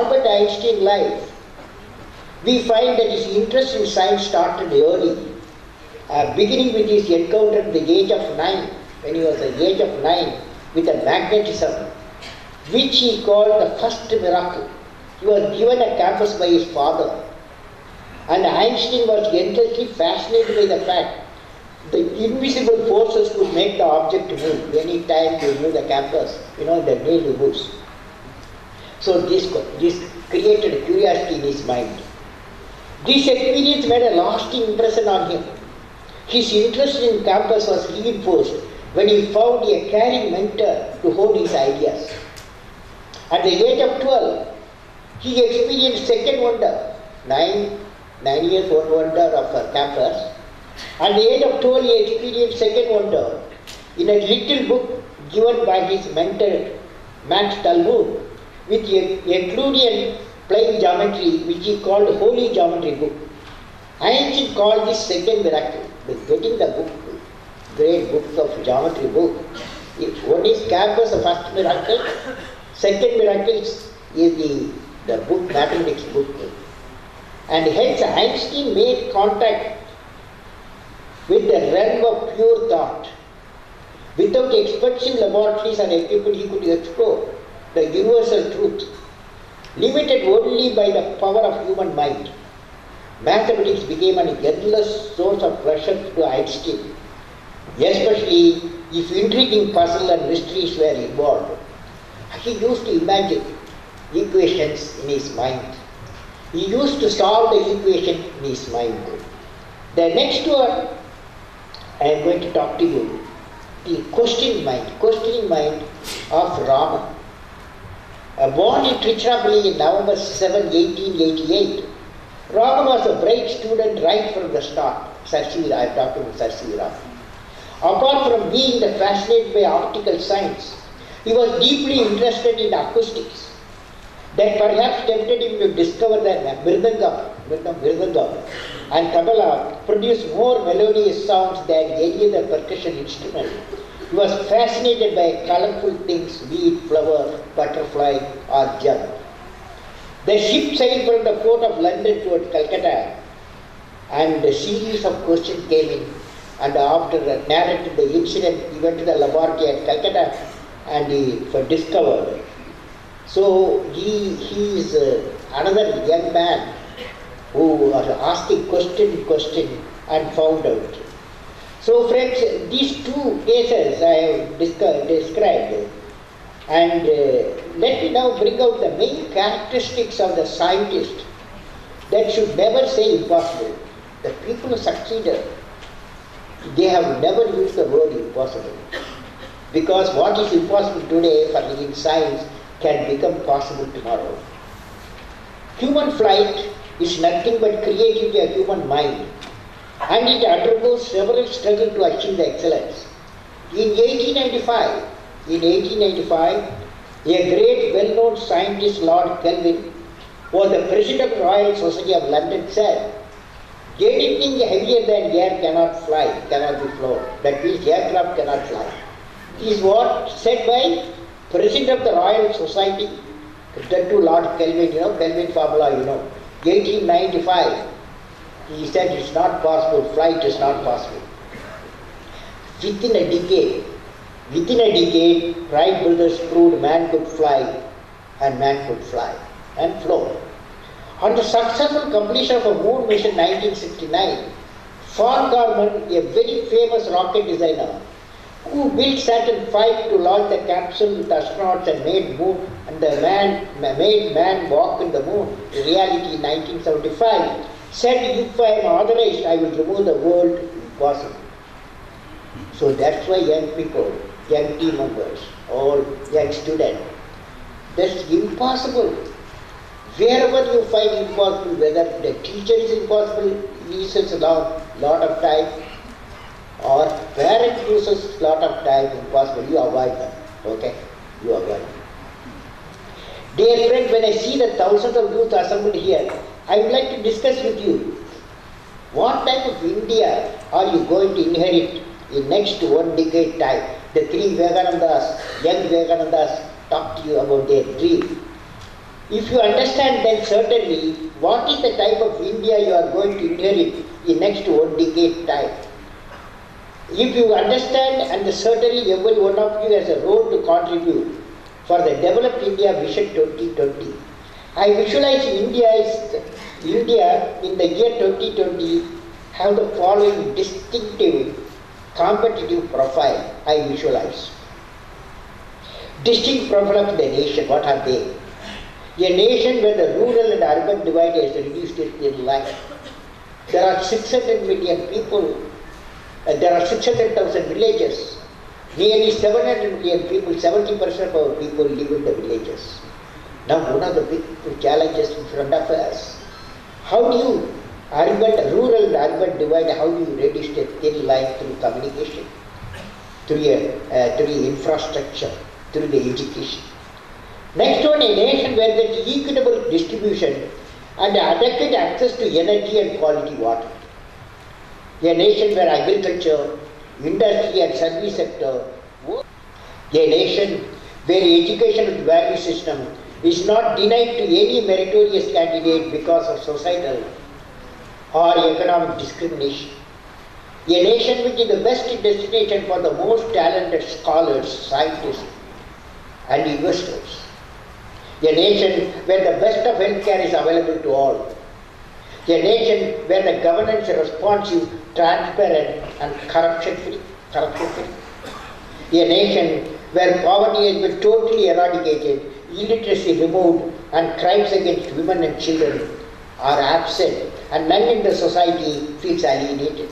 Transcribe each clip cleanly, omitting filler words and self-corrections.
Albert Einstein's life, we find that his interest in science started early, beginning with his encounter at the age of 9, when he was at the age of 9, with a magnetism, which he called the first miracle. He was given a campus by his father, and Einstein was endlessly fascinated by the fact the invisible forces could make the object move any time they move the campus, the needle moves. So this created curiosity in his mind. This experience made a lasting impression on him. His interest in campus was reinforced when he found a caring mentor to hold his ideas. At the age of 12, he experienced second wonder, 9 years old wonder of a campus. At the age of 12, he experienced second wonder in a little book given by his mentor, Max Talmud, with a Euclidean plane geometry, which he called Holy Geometry book. Einstein called this second miracle. Getting the book, great book of geometry book. One is campus, the first miracle. Second miracle is the book, mathematics book. And hence Einstein made contact with the realm of pure thought. Without experts in laboratories and equipment, he could explore the universal truth, limited only by the power of human mind. Mathematics became an endless source of pleasure to Einstein, especially if intriguing puzzles and mysteries were involved. He used to imagine equations in his mind. He used to solve the equation in his mind. The next one I am going to talk to you, the questioning mind of Rama. Born in Tiruchirappalli in November 7, 1888, Rama was a bright student right from the start. I am talking about Sir C. Rama. Apart from being fascinated by optical science, he was deeply interested in acoustics. That perhaps tempted him to discover that Mridangam and Tabla produce more melodious sounds than any other percussion instrument. He was fascinated by colorful things, be it flower, butterfly, or gem. The ship sailed from the port of London toward Calcutta, and a series of questions came in. And after narrating the incident, he went to the laboratory at Calcutta and he discovered. So he is another young man who was asking question and found out. So friends, these two cases I have described, and let me now bring out the main characteristics of the scientist that should never say impossible. The people who succeeded, they have never used the word impossible. Because what is impossible today in science can become possible tomorrow. Human flight is nothing but creativity of human mind, and it undergoes several struggles to achieve the excellence. In 1895, a great well-known scientist, Lord Kelvin, who was the president of the Royal Society of London, said, anything heavier than air cannot fly, cannot be flown. That means aircraft cannot fly. This is what said by President of the Royal Society, that to Lord Kelvin, Kelvin formula, 1895. He said it's not possible, flight is not possible. Within a decade, Wright brothers proved man could fly and flow. On the successful completion of a moon mission in 1969, Von Karman, a very famous rocket designer, who built Saturn V to launch the capsule with astronauts and made man walk in the moon, in reality in 1975, said, if I am authorized, I will remove the word impossible. So that's why young people, young team members, all young students, that's impossible. Wherever you find impossible, whether the teacher is impossible, uses a lot of time, or parent uses lot of time, impossible, you avoid them. Okay? You avoid them. Dear friend, when I see the thousands of youth assembled here, I would like to discuss with you, what type of India are you going to inherit in next 1 decade time? The three Vivekanandas, young Vivekanandas, talk to you about their dream. If you understand, then certainly what is the type of India you are going to inherit in next 1 decade time. If you understand, and certainly every one of you has a role to contribute for the Developed India Vision 2020. I visualize India in the year 2020 have the following distinctive competitive profile I visualize. Distinct profile of the nation, what are they? A nation where the rural and urban divide is reduced in life. There are 600 million people, there are 600,000 villages. Nearly 700 million people, 70% of our people live in the villages. Now one of the big challenges in front of us, how do you rural and urban divide, how do you reduce the thin line through communication, through infrastructure, through the education. Next one, a nation where there is equitable distribution and adequate access to energy and quality water. A nation where agriculture, industry and service sector work. A nation where education and value system is not denied to any meritorious candidate because of societal or economic discrimination. A nation which is the best destination for the most talented scholars, scientists and investors. A nation where the best of healthcare is available to all. A nation where the governance is responsive, transparent and corruption-free. A nation where poverty has been totally eradicated, illiteracy removed and crimes against women and children are absent and none in the society feels alienated.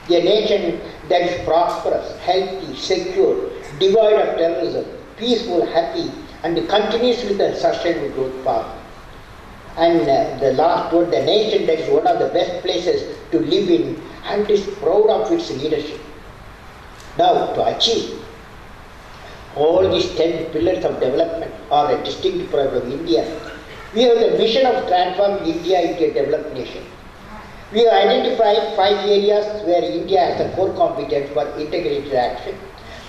A nation that is prosperous, healthy, secure, devoid of terrorism, peaceful, happy and continues with the sustainable growth path. And the last one, the nation that is one of the best places to live in and is proud of its leadership. Now, to achieve all these 10 pillars of development or a distinct problem of India, we have the mission of transforming India into a developed nation. We have identified 5 areas where India has a core competence for integrated action: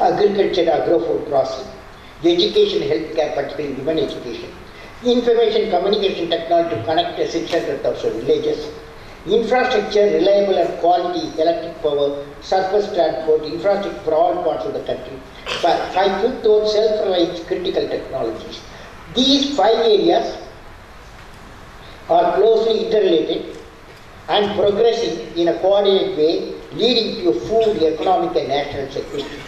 agriculture, agro-food processing, education, healthcare, particularly women education, information communication technology to connect 600,000 villages, infrastructure, reliable and quality electric power, surface transport, infrastructure for all parts of the country, 5 self-reliance critical technologies. These 5 areas are closely interrelated and progressing in a coordinated way, leading to food, economic and national security.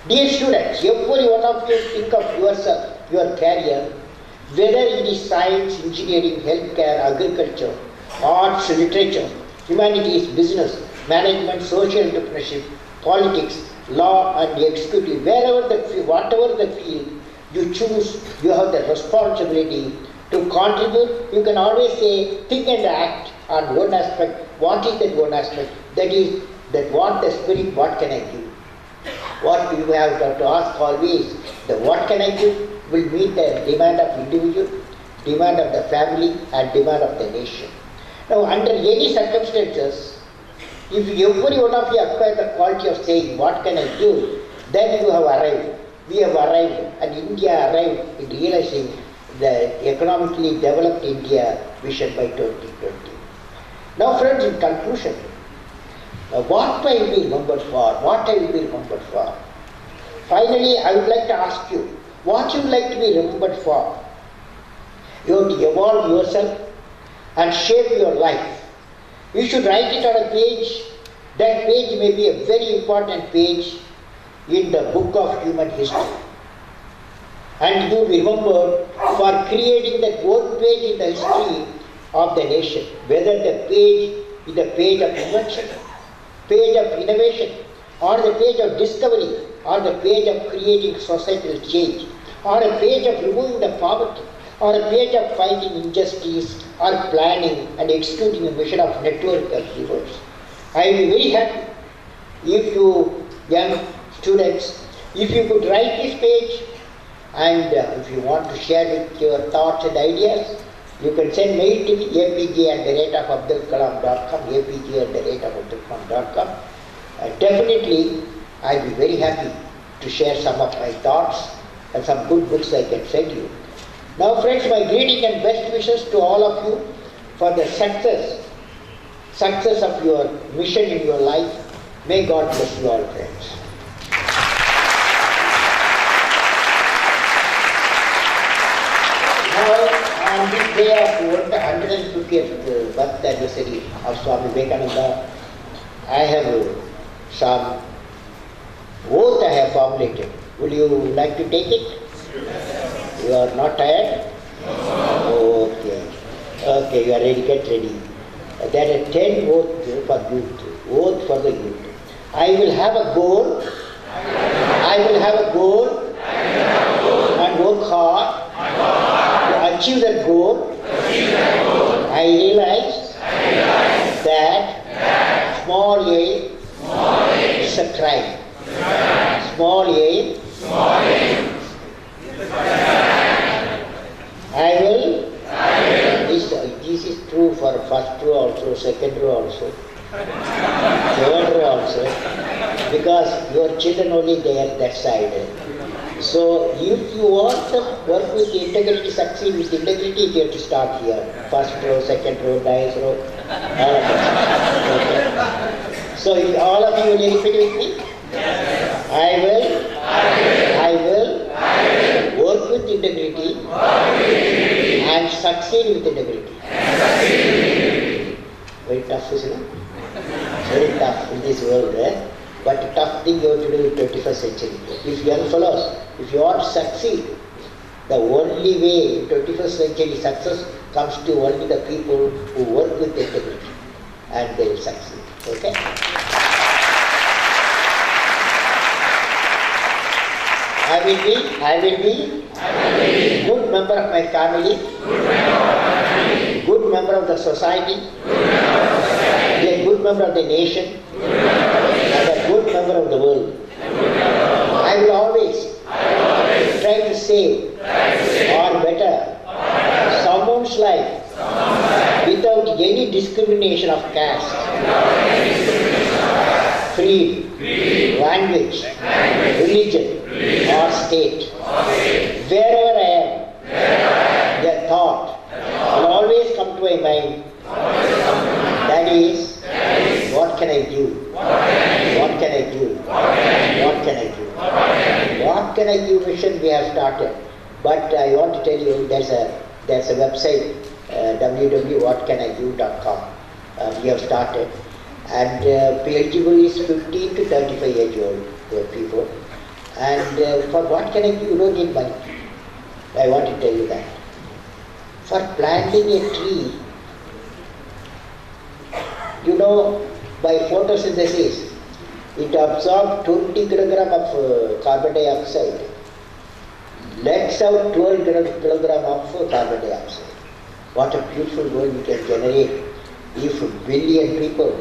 Dear students, every one of you think of yourself, your career, whether it is science, engineering, healthcare, agriculture, arts, literature, humanities, business, management, social entrepreneurship, politics, law and executive, whatever the field you choose, you have the responsibility to contribute. You can always say, think and act on one aspect. What is that one aspect? That is, that what the spirit, what can I give? What you have to ask always, the what can I give will meet the demand of individual, demand of the family and demand of the nation. Now under any circumstances, if every one of you acquire the quality of saying what can I give, then you have arrived. We have arrived and India arrived in realizing the economically developed India vision by 2020. Now friends, in conclusion, what I will be remembered for? What I will be remembered for? Finally, I would like to ask you, what you would like to be remembered for? You have to evolve yourself and shape your life. You should write it on a page. That page may be a very important page in the book of human history. And you remember for creating that one page in the history of the nation, whether the page is the page of invention, page of innovation, or the page of discovery, or the page of creating societal change, or a page of removing the poverty, or a page of fighting injustice, or planning and executing a mission of network of rivers. I will be very happy if you, young students, if you could write this page, and if you want to share with your thoughts and ideas, you can send mail to me, apj@abdulkalam.com, apj@abdulkalam.com. Definitely, I'll be very happy to share some of my thoughts and some good books I can send you. Now friends, my greeting and best wishes to all of you for the success of your mission in your life. May God bless you all, friends. Now, on this day of 150th birth anniversary of Swami Vivekananda, I have some oath I have formulated. Would you like to take it? You are not tired? Okay. Okay, you are ready, get ready. There are 10 oaths for youth. Oath for the youth. I will have a goal. I will have a goal. And work hard to achieve that goal. I realize that small a is a crime. Small a. I will. This is true for first row also, second row also, third row also, because your children only there that side. So if you want to work with integrity, succeed with integrity, you have to start here. First row, second row, ninth row. Okay. So if all of you will repeat with me? I will work with integrity and succeed with integrity. Very tough, isn't it? Very tough in this world, but a tough thing you have to do in 21st century. If young fellows, if you want to succeed, the only way in 21st century success comes to only the people who work with integrity, and they will succeed. Okay? I will be good member of my family, good member of the society, a good member of the nation, and a good member of the world. I will always try to save or better someone's life without any discrimination of caste, creed, language, religion, or state. Wherever I am, the thought will always come to my mind. That is, what can I do? What can I do? What can I do? What can I do mission we have started. But I want to tell you, there's a website, www.whatcanido.com. We have started, and eligible is 15 to 35 years old people. And for what can I do? You don't need money. I want to tell you that. For planting a tree, you know, by photosynthesis, it absorbs 20 kg of carbon dioxide, lets out 12 kg of carbon dioxide. What a beautiful world we can generate if a billion people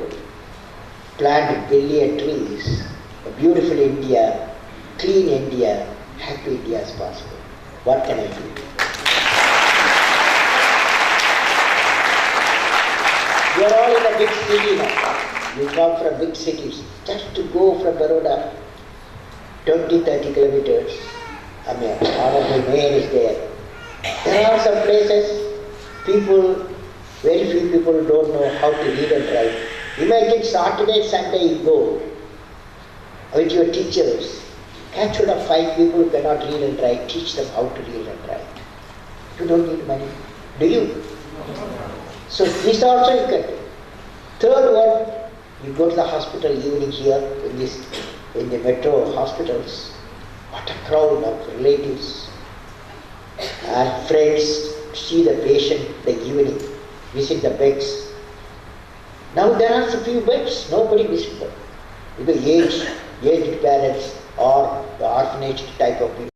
plant a billion trees. A beautiful India, clean India, happy India is possible. What can I do? We are all in a big city now. You come from big cities. Just to go from Vadodara 20-30 kilometers, I mean, honorable mayor is there. There are some places, very few people don't know how to read and write. Imagine Saturday, Sunday you go with your teachers. Catch hold of 5 people who cannot read and write, teach them how to read and write. You don't need money, do you? So this also you can do. Third one, you go to the hospital evening here in the metro hospitals. What a crowd of relatives and friends see the patient the evening, visit the beds. Now there are a few beds, nobody visits them. The aged parents or the orphanage type of people.